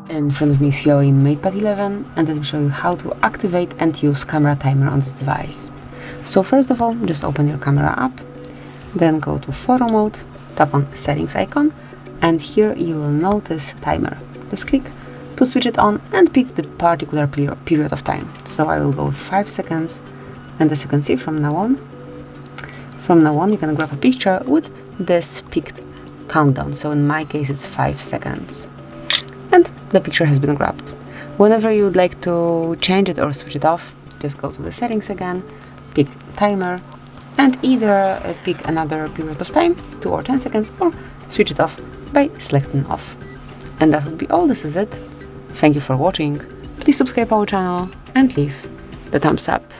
In front of me is HUAWEI MatePad 11, and I will show you how to activate and use camera timer on this device. So first of all, just open your camera app, then go to photo mode, tap on settings icon, and here you will notice timer. Just click to switch it on and pick the particular period of time. So I will go with 5 seconds, and as you can see from now on you can grab a picture with this picked countdown. So in my case it's 5 seconds. And the picture has been grabbed. Whenever you would like to change it or switch it off, just go to the settings again, pick timer, and either pick another period of time, 2 or 10 seconds, or switch it off by selecting off. And that would be all. This is it. Thank you for watching. Please subscribe our channel and leave the thumbs up.